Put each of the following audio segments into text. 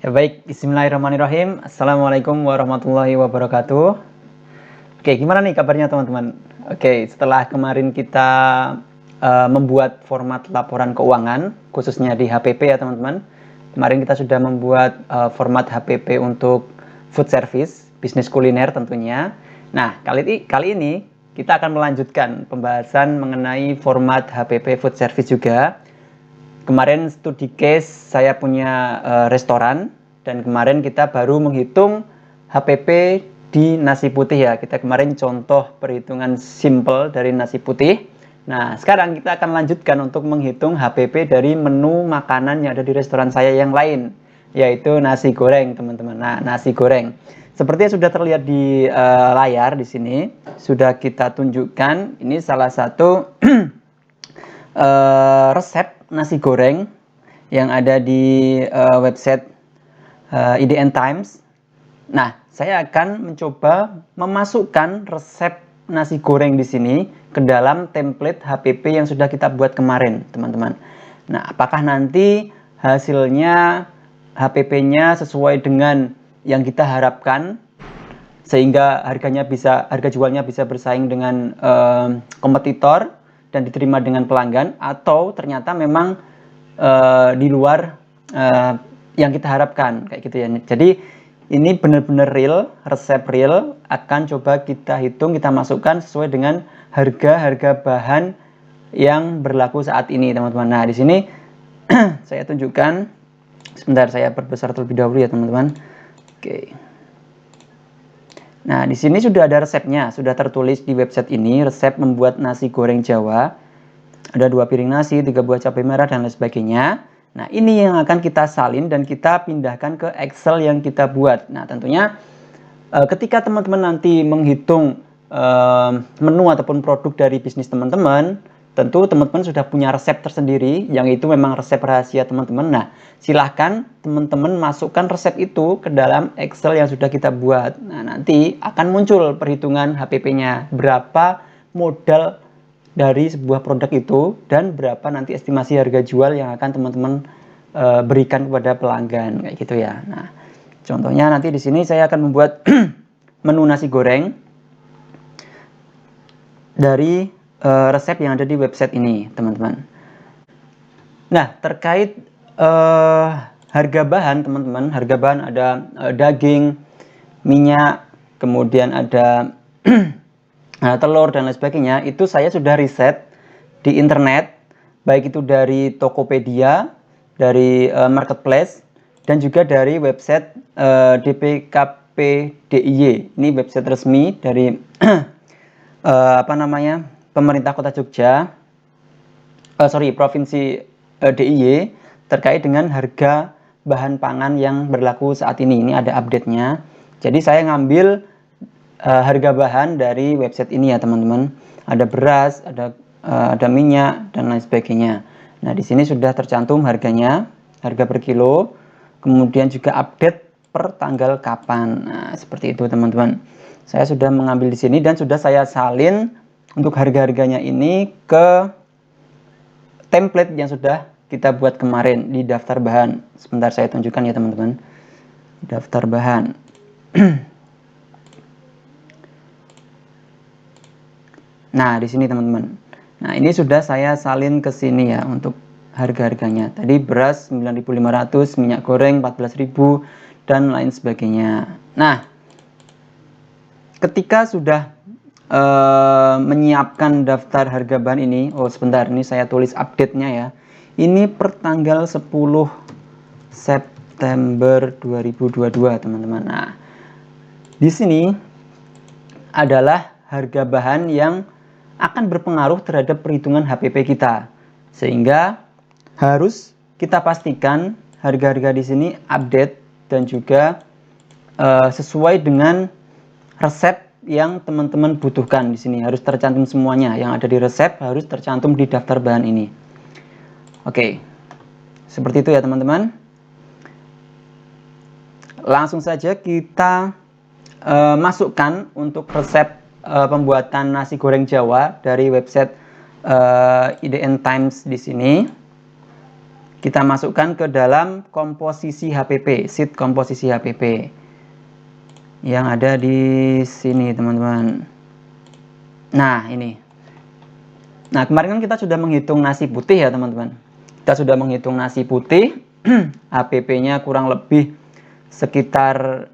Ya baik, Bismillahirrahmanirrahim. Assalamualaikum warahmatullahi wabarakatuh. Oke, gimana nih kabarnya teman-teman? Oke, setelah kemarin kita membuat format laporan keuangan, khususnya di HPP ya teman-teman. Kemarin kita sudah membuat format HPP untuk food service, bisnis kuliner tentunya. Nah, kali ini kita akan melanjutkan pembahasan mengenai format HPP food service juga. Kemarin studi case saya punya restoran, dan kemarin kita baru menghitung HPP di nasi putih ya. Kita kemarin contoh perhitungan simple dari nasi putih. Nah, sekarang kita akan lanjutkan untuk menghitung HPP dari menu makanan yang ada di restoran saya yang lain, yaitu nasi goreng, teman-teman. Nah, nasi goreng. Seperti yang sudah terlihat di layar di sini, sudah kita tunjukkan. Ini salah satu resep nasi goreng yang ada di website IDN Times. Nah, saya akan mencoba memasukkan resep nasi goreng di sini ke dalam template HPP yang sudah kita buat kemarin, teman-teman. Nah, apakah nanti hasilnya HPP-nya sesuai dengan yang kita harapkan, sehingga harga jualnya bisa bersaing dengan kompetitor dan diterima dengan pelanggan, atau ternyata memang di luar yang kita harapkan, kayak gitu ya. Jadi ini benar-benar real, resep real, akan coba kita hitung, kita masukkan sesuai dengan harga bahan yang berlaku saat ini, teman-teman. Nah, di sini saya tunjukkan, sebentar saya perbesar terlebih dahulu ya, teman-teman. Oke. Nah, di sini sudah ada resepnya, sudah tertulis di website ini, resep membuat nasi goreng Jawa. Ada 2 piring nasi, 3 buah cabai merah, dan lain sebagainya. Nah, ini yang akan kita salin dan kita pindahkan ke Excel yang kita buat. Nah, tentunya ketika teman-teman nanti menghitung menu ataupun produk dari bisnis teman-teman, tentu teman-teman sudah punya resep tersendiri, yang itu memang resep rahasia teman-teman. Nah, silahkan teman-teman masukkan resep itu ke dalam Excel yang sudah kita buat. Nah, nanti akan muncul perhitungan HPP-nya, berapa modal dari sebuah produk itu, dan berapa nanti estimasi harga jual yang akan teman-teman berikan kepada pelanggan, kayak gitu ya. Nah, contohnya nanti di sini saya akan membuat menu nasi goreng dari resep yang ada di website ini, teman-teman. Nah, terkait harga bahan, teman-teman, harga bahan ada daging, minyak, kemudian ada telur dan lain sebagainya. Itu saya sudah riset di internet, baik itu dari Tokopedia, dari marketplace, dan juga dari website DPKPDIY. Ini website resmi dari pemerintah Kota Jogja, Provinsi DIY, terkait dengan harga bahan pangan yang berlaku saat ini. Ini ada update-nya. Jadi saya ngambil harga bahan dari website ini ya, teman-teman. Ada beras, ada minyak, dan lain sebagainya. Nah, di sini sudah tercantum harganya, harga per kilo, kemudian juga update per tanggal kapan. Nah, seperti itu, teman-teman. Saya sudah mengambil di sini dan sudah saya salin untuk harga-harganya ini ke template yang sudah kita buat kemarin di daftar bahan. Sebentar saya tunjukkan ya, teman-teman. Daftar bahan. Nah, di sini, teman-teman. Nah, ini sudah saya salin ke sini ya untuk harga-harganya. Tadi beras 9.500, minyak goreng 14.000, dan lain sebagainya. Nah, ketika sudah menyiapkan daftar harga bahan ini, sebentar, ini saya tulis update-nya ya. Ini per tanggal 10 September 2022, teman-teman. Nah, di sini adalah harga bahan yang akan berpengaruh terhadap perhitungan HPP kita, sehingga harus kita pastikan harga-harga di sini update dan juga sesuai dengan resep yang teman-teman butuhkan. Di sini harus tercantum semuanya, yang ada di resep harus tercantum di daftar bahan ini. Oke, seperti itu ya, teman-teman. Langsung saja kita masukkan untuk resep pembuatan nasi goreng Jawa dari website IDN Times di sini. kita masukkan ke dalam komposisi HPP, sheet komposisi HPP yang ada di sini teman-teman. Nah ini, nah kemarin kan kita sudah menghitung nasi putih ya teman-teman. Kita sudah menghitung nasi putih, HPP-nya kurang lebih sekitar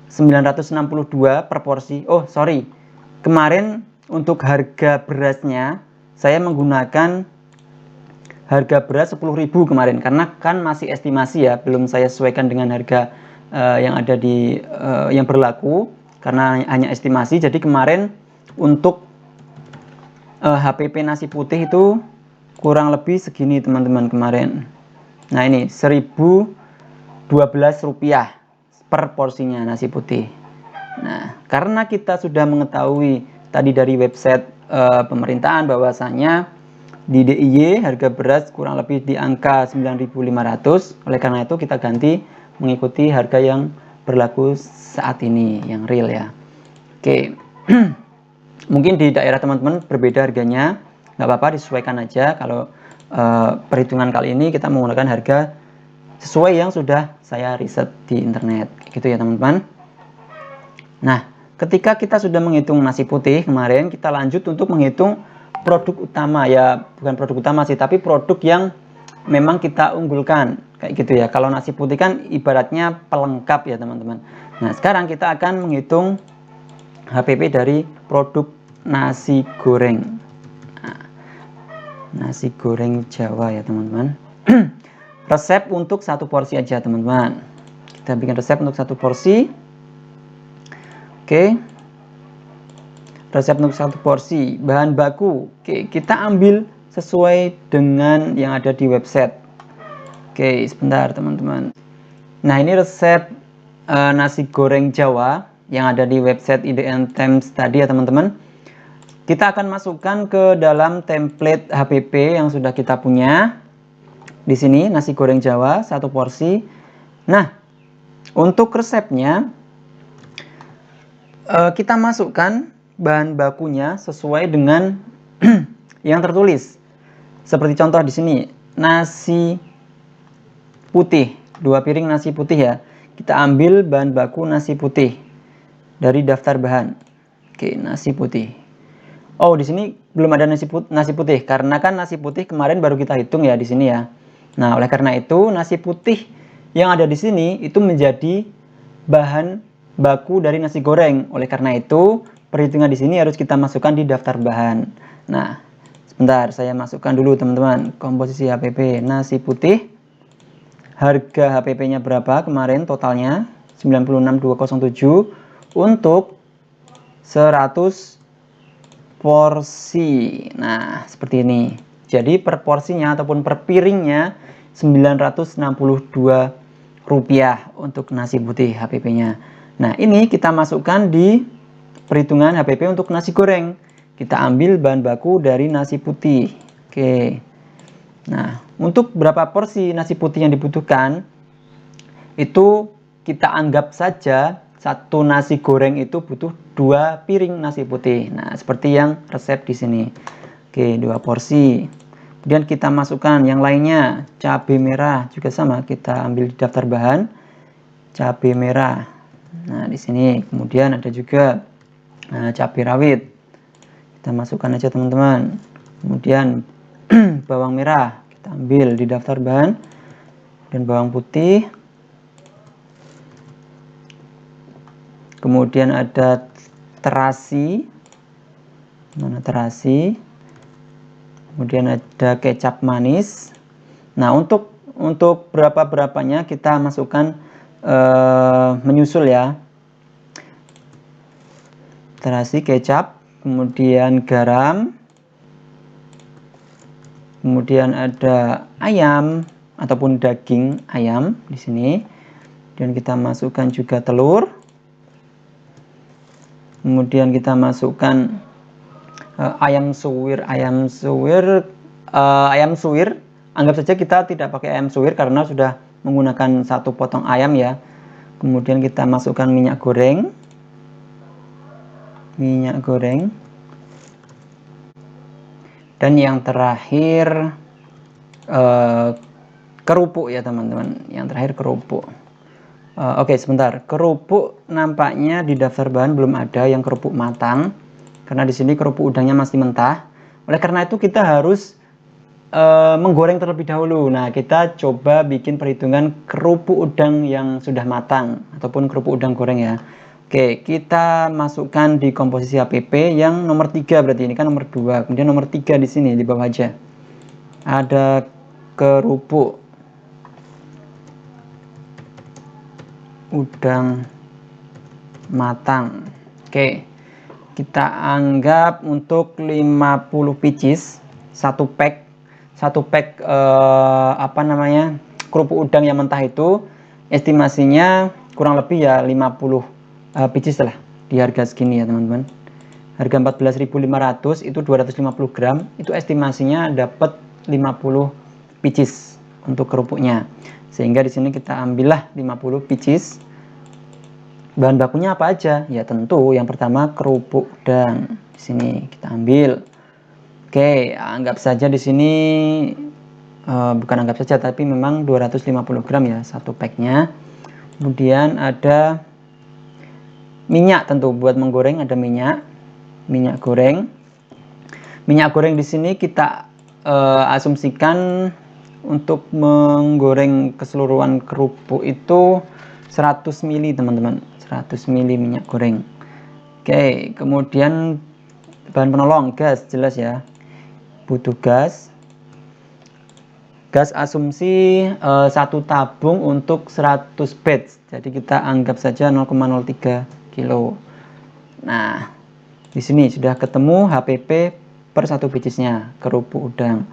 962 per porsi. Oh sorry, kemarin untuk harga berasnya saya menggunakan harga beras 10.000 kemarin, karena kan masih estimasi ya, belum saya sesuaikan dengan harga yang ada di yang berlaku, karena hanya estimasi. Jadi kemarin untuk HPP nasi putih itu kurang lebih segini teman-teman kemarin. Nah ini 1.012 rupiah per porsinya nasi putih. Nah karena kita sudah mengetahui tadi dari website pemerintahan bahwasanya di DIY harga beras kurang lebih di angka 9.500. Oleh karena itu kita ganti mengikuti harga yang berlaku saat ini, yang real ya. Oke. Mungkin di daerah teman-teman berbeda harganya, nggak apa-apa, disesuaikan aja. Kalau perhitungan kali ini kita menggunakan harga sesuai yang sudah saya riset di internet, gitu ya teman-teman. Nah, ketika kita sudah menghitung nasi putih kemarin, kita lanjut untuk menghitung produk utama ya, bukan produk utama sih, tapi produk yang memang kita unggulkan, kayak gitu ya. Kalau nasi putih kan ibaratnya pelengkap ya teman-teman. Nah sekarang kita akan menghitung HPP dari produk nasi goreng. Nah, nasi goreng Jawa ya teman-teman. Resep untuk satu porsi aja teman-teman. Kita bikin resep untuk satu porsi. Oke. Resep untuk satu porsi. Bahan baku, oke, kita ambil sesuai dengan yang ada di website. Oke, sebentar teman-teman. Nah ini resep nasi goreng Jawa yang ada di website IDN Times tadi ya teman-teman. Kita akan masukkan ke dalam template HPP yang sudah kita punya. Di sini nasi goreng Jawa satu porsi. Nah untuk resepnya kita masukkan bahan bakunya sesuai dengan yang tertulis. Seperti contoh di sini, nasi putih, 2 piring nasi putih ya. Kita ambil bahan baku nasi putih dari daftar bahan. Oke, nasi putih. Oh, di sini belum ada nasi putih karena kan nasi putih kemarin baru kita hitung ya di sini ya. Nah, oleh karena itu nasi putih yang ada di sini itu menjadi bahan baku dari nasi goreng. Oleh karena itu perhitungan di sini harus kita masukkan di daftar bahan. Nah, sebentar saya masukkan dulu teman-teman. Komposisi HPP nasi putih. Harga HPP-nya berapa kemarin totalnya? 96.207 untuk 100 porsi. Nah, seperti ini. Jadi per porsinya ataupun per piringnya 962 rupiah untuk nasi putih HPP-nya. Nah, ini kita masukkan di perhitungan HPP untuk nasi goreng. Kita ambil bahan baku dari nasi putih. Oke. Nah, untuk berapa porsi nasi putih yang dibutuhkan, itu kita anggap saja satu nasi goreng itu butuh 2 piring nasi putih. Nah, seperti yang resep di sini. Oke, 2 porsi. Kemudian kita masukkan yang lainnya, cabai merah juga sama, kita ambil di daftar bahan cabai merah. Nah, di sini kemudian ada juga cabai rawit. Kita masukkan aja teman-teman. Kemudian bawang merah kita ambil di daftar bahan dan bawang putih. Kemudian ada terasi. Mana terasi? Kemudian ada kecap manis. Nah, untuk berapanya kita masukkan menyusul ya. Terasi, kecap, kemudian garam. Kemudian ada ayam ataupun daging ayam di sini. Dan kita masukkan juga telur. Kemudian kita masukkan ayam suwir. Ayam suwir. Anggap saja kita tidak pakai ayam suwir karena sudah menggunakan satu potong ayam ya. Kemudian kita masukkan minyak goreng. Dan yang terakhir kerupuk ya teman-teman. Yang terakhir kerupuk. Oke, sebentar. Kerupuk nampaknya di daftar bahan belum ada yang kerupuk matang, karena di sini kerupuk udangnya masih mentah. Oleh karena itu kita harus menggoreng terlebih dahulu. Nah, kita coba bikin perhitungan kerupuk udang yang sudah matang ataupun kerupuk udang goreng ya. Oke, kita masukkan di komposisi HPP yang nomor 3, berarti ini kan nomor 2. Kemudian nomor 3 di sini di bawah aja. Ada kerupuk udang matang. Oke, kita anggap untuk 50 pieces, satu pack kerupuk udang yang mentah itu estimasinya kurang lebih ya 50 pieces lah di harga segini ya teman-teman. Harga 14.500 itu 250 gram, itu estimasinya dapat 50 pieces untuk kerupuknya. Sehingga di sini kita ambillah 50 pieces. Bahan bakunya apa aja? Ya tentu yang pertama kerupuk udang. Di sini kita ambil. Oke, anggap saja di sini bukan anggap saja, tapi memang 250 gram ya satu packnya. Kemudian ada minyak, tentu buat menggoreng ada minyak goreng. Minyak goreng di sini kita asumsikan untuk menggoreng keseluruhan kerupuk itu 100 ml teman-teman, 100 ml minyak goreng. Oke, kemudian bahan penolong gas, jelas ya, butuh gas asumsi 1 tabung untuk 100 batch, jadi kita anggap saja 0,03 kilo. Nah, di sini sudah ketemu HPP per 1 piecesnya kerupuk udang.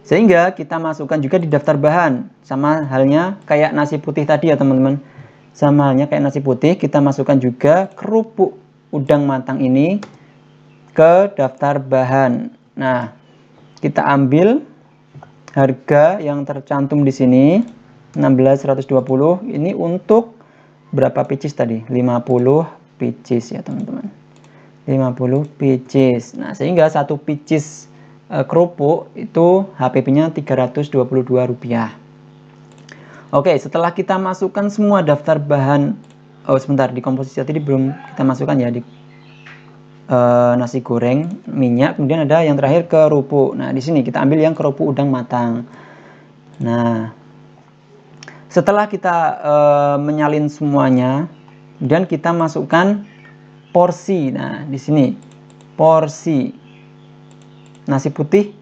Sehingga kita masukkan juga di daftar bahan, sama halnya kayak nasi putih tadi ya teman-teman. Sama halnya kayak nasi putih, kita masukkan juga kerupuk udang matang ini ke daftar bahan. Nah, kita ambil harga yang tercantum di sini 16.120. Ini untuk berapa pieces tadi? 50 pieces ya teman-teman. 50 pieces. Nah, sehingga 1 pieces kerupuk itu HPP-nya Rp322. Oke, setelah kita masukkan semua daftar bahan, sebentar, di komposisi tadi belum kita masukkan ya, di nasi goreng, minyak, kemudian ada yang terakhir kerupuk. Nah, di sini kita ambil yang kerupuk udang matang. Nah, setelah kita menyalin semuanya, kemudian kita masukkan porsi. Nah, di sini porsi nasi putih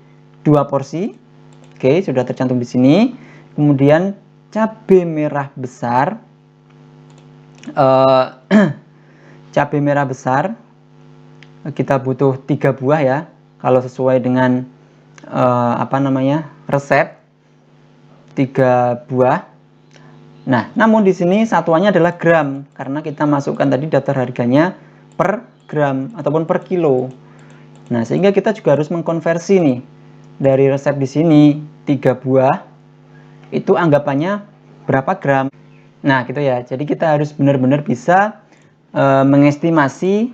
2 porsi. Oke, sudah tercantum di sini. Kemudian cabai merah besar, cabai merah besar kita butuh 3 buah ya, kalau sesuai dengan resep 3 buah. Nah, namun di sini satuannya adalah gram, karena kita masukkan tadi daftar harganya per gram ataupun per kilo. Nah, sehingga kita juga harus mengkonversi nih, dari resep di sini 3 buah itu anggapannya berapa gram. Nah, gitu ya. Jadi kita harus benar-benar bisa mengestimasi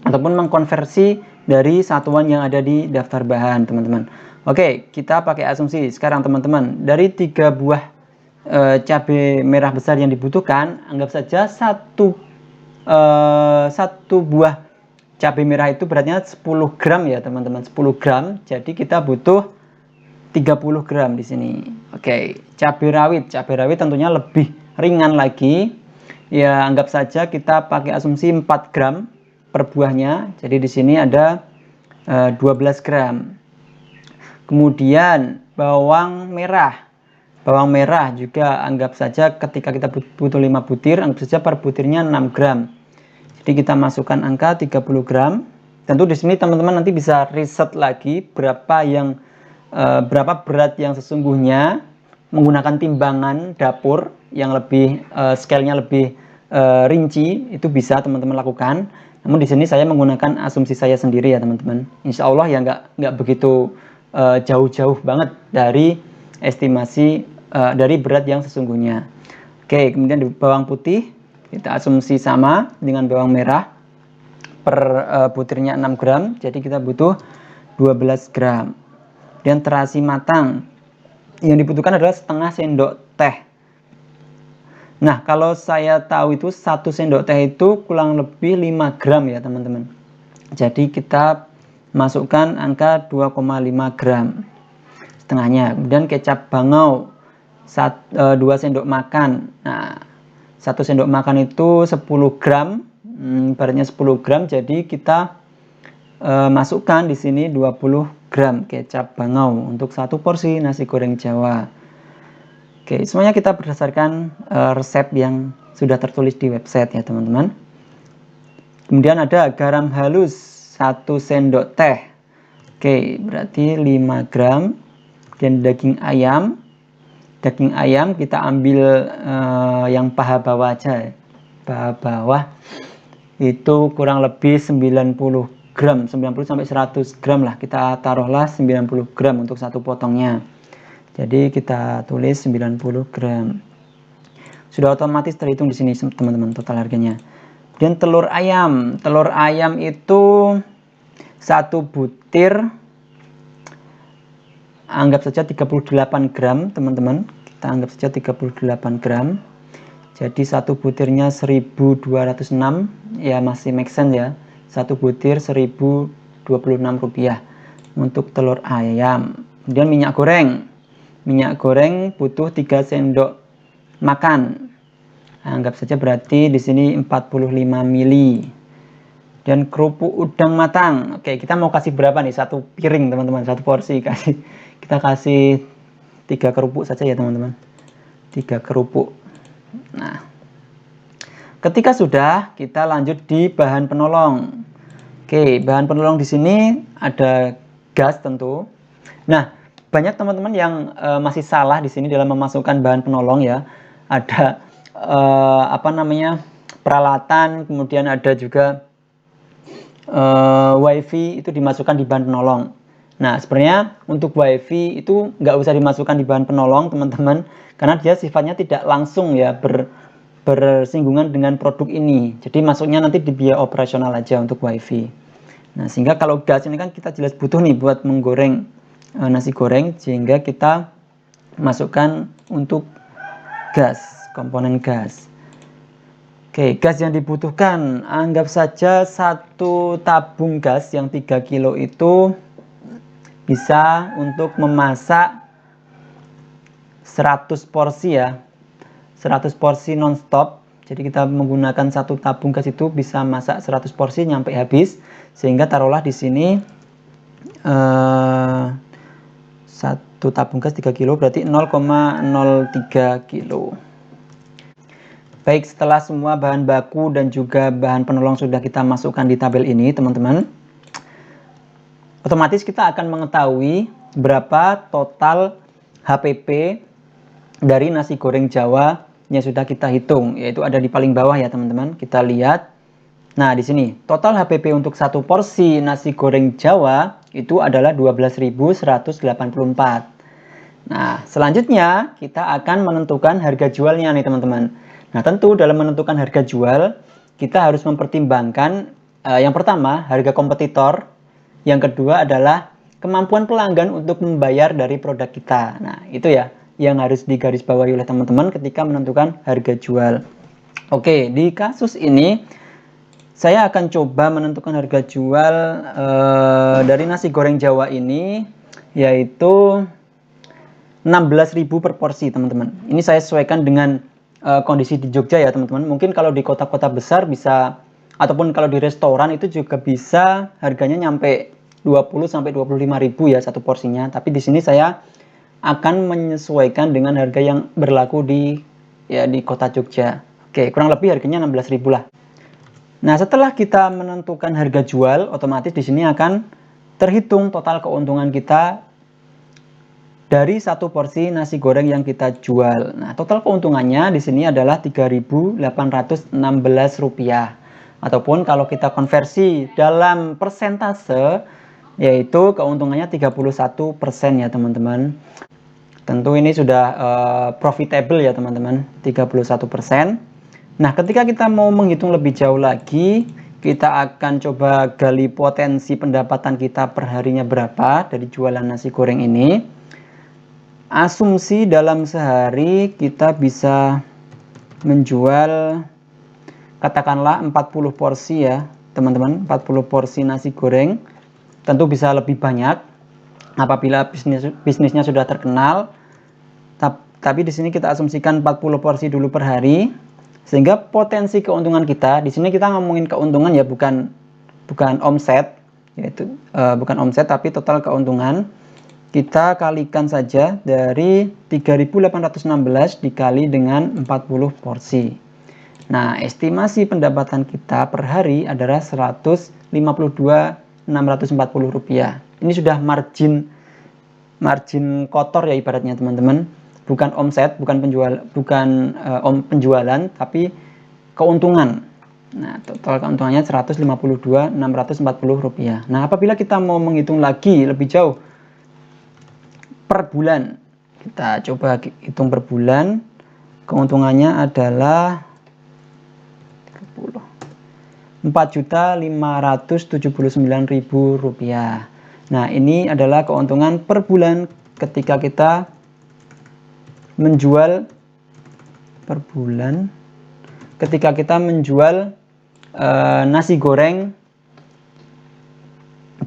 ataupun mengkonversi dari satuan yang ada di daftar bahan, teman-teman. Oke, kita pakai asumsi sekarang teman-teman, dari 3 buah cabai merah besar yang dibutuhkan, anggap saja satu buah cabai merah itu beratnya 10 gram ya teman-teman, 10 gram. Jadi kita butuh 30 gram di sini. Oke, cabai rawit tentunya lebih ringan lagi. Ya, anggap saja kita pakai asumsi 4 gram per buahnya. Jadi di sini ada 12 gram. Kemudian bawang merah juga anggap saja ketika kita butuh 5 butir, anggap saja per butirnya 6 gram. Jadi kita masukkan angka 30 gram. Tentu di sini teman-teman nanti bisa riset lagi berapa berat yang sesungguhnya menggunakan timbangan dapur yang lebih scale-nya lebih rinci, itu bisa teman-teman lakukan. Namun di sini saya menggunakan asumsi saya sendiri ya teman-teman. Insya Allah ya nggak begitu jauh-jauh banget dari estimasi dari berat yang sesungguhnya. Oke, kemudian di bawang putih kita asumsi sama dengan bawang merah, per butirnya 6 gram, jadi kita butuh 12 gram. Dan terasi matang yang dibutuhkan adalah setengah sendok teh. Nah, kalau saya tahu itu 1 sendok teh itu kurang lebih 5 gram ya teman-teman. Jadi kita masukkan angka 2,5 gram setengahnya. Kemudian kecap bangau 2 sendok makan. Nah, 1 sendok makan itu 10 gram, ibaratnya 10 gram. Jadi kita masukkan di sini 20 gram kecap bangau untuk 1 porsi nasi goreng Jawa. Oke, semuanya kita berdasarkan resep yang sudah tertulis di website ya teman-teman. Kemudian ada garam halus 1 sendok teh. Oke, berarti 5 gram. Dan daging ayam. Daging ayam kita ambil yang paha bawah aja. Paha bawah itu kurang lebih 90 gram, 90 sampai 100 gram lah. Kita taruhlah 90 gram untuk 1 potongnya. Jadi kita tulis 90 gram. Sudah otomatis terhitung di sini teman-teman total harganya. Dan telur ayam. Telur ayam itu 1 butir, anggap saja 38 gram teman-teman. Kita anggap saja 38 gram. Jadi 1 butirnya 1206, ya masih make sense ya. 1 butir 1026 rupiah untuk telur ayam. Kemudian minyak goreng. Minyak goreng butuh 3 sendok makan. Anggap saja berarti di sini 45 mili. Dan kerupuk udang matang. Oke, kita mau kasih berapa nih? 1 piring teman-teman, 1 porsi kita kasih 3 kerupuk saja ya teman-teman. 3 kerupuk. Nah, ketika sudah, kita lanjut di bahan penolong. Oke, bahan penolong di sini ada gas tentu. Nah, banyak teman-teman yang masih salah di sini dalam memasukkan bahan penolong ya. Ada peralatan, kemudian ada juga wifi itu dimasukkan di bahan penolong. Nah, sebenarnya untuk wifi itu nggak usah dimasukkan di bahan penolong teman-teman, karena dia sifatnya tidak langsung ya bersinggungan dengan produk ini. Jadi masuknya nanti di biaya operasional aja untuk wifi. Nah, sehingga kalau gas ini kan kita jelas butuh nih buat menggoreng nasi goreng, sehingga kita masukkan untuk gas, komponen gas. Oke, gas yang dibutuhkan, anggap saja 1 tabung gas yang 3 kilo itu bisa untuk memasak 100 porsi ya, 100 porsi nonstop. Jadi kita menggunakan 1 tabung gas itu bisa masak 100 porsi nyampe habis. Sehingga taruhlah di sini 1 tabung gas 3 kilo berarti 0,03 kilo. Baik, setelah semua bahan baku dan juga bahan penolong sudah kita masukkan di tabel ini teman-teman, otomatis kita akan mengetahui berapa total HPP dari nasi goreng Jawa yang sudah kita hitung, yaitu ada di paling bawah ya teman-teman. Kita lihat. Nah, di sini total HPP untuk 1 porsi nasi goreng Jawa itu adalah 12.184. Nah, selanjutnya kita akan menentukan harga jualnya nih teman-teman. Nah, tentu dalam menentukan harga jual kita harus mempertimbangkan yang pertama harga kompetitor, yang kedua adalah kemampuan pelanggan untuk membayar dari produk kita. Nah, itu ya yang harus digarisbawahi oleh teman-teman ketika menentukan harga jual. Oke, di kasus ini saya akan coba menentukan harga jual dari nasi goreng Jawa ini, yaitu 16.000 per porsi teman-teman. Ini saya sesuaikan dengan kondisi di Jogja ya teman-teman. Mungkin kalau di kota-kota besar bisa, ataupun kalau di restoran itu juga bisa harganya nyampe 20 sampai 25.000 ya 1 porsinya. Tapi di sini saya akan menyesuaikan dengan harga yang berlaku di kota Jogja. Oke, kurang lebih harganya 16.000 lah. Nah, setelah kita menentukan harga jual, otomatis di sini akan terhitung total keuntungan kita dari 1 porsi nasi goreng yang kita jual. Nah, total keuntungannya di sini adalah Rp3.816, ataupun kalau kita konversi dalam persentase, yaitu keuntungannya 31% ya teman-teman. Tentu ini sudah profitable ya teman-teman, 31%. Nah, ketika kita mau menghitung lebih jauh lagi, kita akan coba gali potensi pendapatan kita per harinya berapa dari jualan nasi goreng ini. Asumsi dalam sehari kita bisa menjual katakanlah 40 porsi ya teman-teman, 40 porsi nasi goreng. Tentu bisa lebih banyak apabila bisnisnya sudah terkenal. Tapi di sini kita asumsikan 40 porsi dulu per hari, sehingga potensi keuntungan kita di sini, kita ngomongin keuntungan ya, bukan omset, yaitu bukan omset tapi total keuntungan. Kita kalikan saja dari 3.816 dikali dengan 40 porsi. Nah, estimasi pendapatan kita per hari adalah Rp152.640. Ini sudah margin kotor ya ibaratnya teman-teman. Bukan omset, bukan penjualan, tapi keuntungan. Nah, total keuntungannya Rp152.640. Nah, apabila kita mau menghitung lagi lebih jauh per bulan, kita coba hitung per bulan, keuntungannya adalah Rp4.579.000. Nah, ini adalah keuntungan per bulan ketika kita menjual per bulan, ketika kita menjual nasi goreng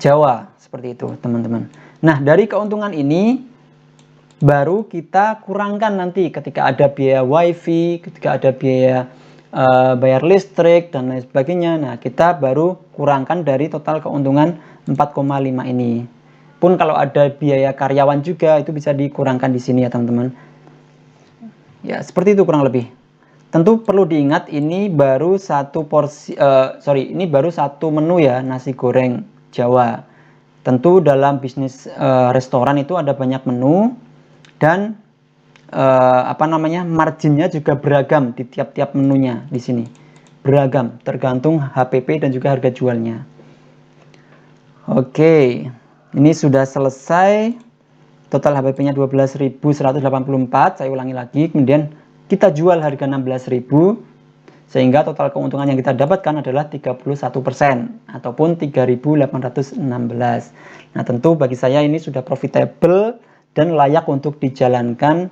Jawa seperti itu teman-teman. Nah, dari keuntungan ini baru kita kurangkan nanti ketika ada biaya wifi, ketika ada biaya bayar listrik dan lain sebagainya. Nah, kita baru kurangkan dari total keuntungan 4,5 ini. Pun kalau ada biaya karyawan juga itu bisa dikurangkan di sini ya teman-teman. Ya, seperti itu kurang lebih. Tentu perlu diingat ini baru satu porsi, ini baru satu menu ya, nasi goreng Jawa. Tentu dalam bisnis restoran itu ada banyak menu dan marginnya juga beragam di tiap-tiap menunya di sini. Beragam, tergantung HPP dan juga harga jualnya. Oke, ini sudah selesai. Total HPP-nya 12.184, saya ulangi lagi. Kemudian kita jual harga 16.000, sehingga total keuntungan yang kita dapatkan adalah 31% ataupun 3.816. Nah, tentu bagi saya ini sudah profitable dan layak untuk dijalankan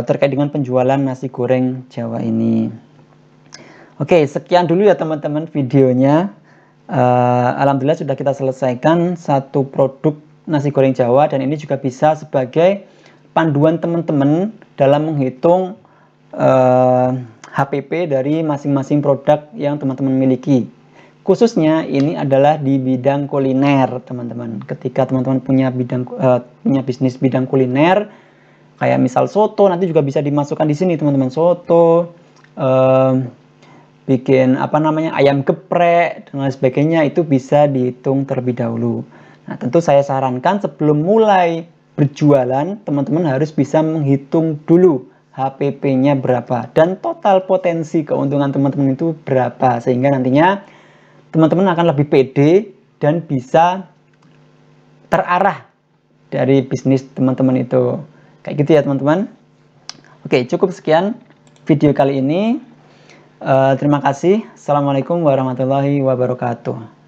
terkait dengan penjualan nasi goreng Jawa ini. Oke, sekian dulu ya teman-teman videonya. Alhamdulillah sudah kita selesaikan satu produk nasi goreng Jawa, dan ini juga bisa sebagai panduan teman-teman dalam menghitung HPP dari masing-masing produk yang teman-teman miliki. Khususnya ini adalah di bidang kuliner teman-teman. Ketika teman-teman punya bisnis bidang kuliner, kayak misal soto, nanti juga bisa dimasukkan di sini teman-teman. Soto, bikin ayam geprek dan lain sebagainya, itu bisa dihitung terlebih dahulu. Nah, tentu saya sarankan sebelum mulai berjualan, teman-teman harus bisa menghitung dulu HPP-nya berapa dan total potensi keuntungan teman-teman itu berapa, sehingga nantinya teman-teman akan lebih pede dan bisa terarah dari bisnis teman-teman itu. Kayak gitu ya teman-teman. Oke, cukup sekian video kali ini. Terima kasih. Assalamualaikum warahmatullahi wabarakatuh.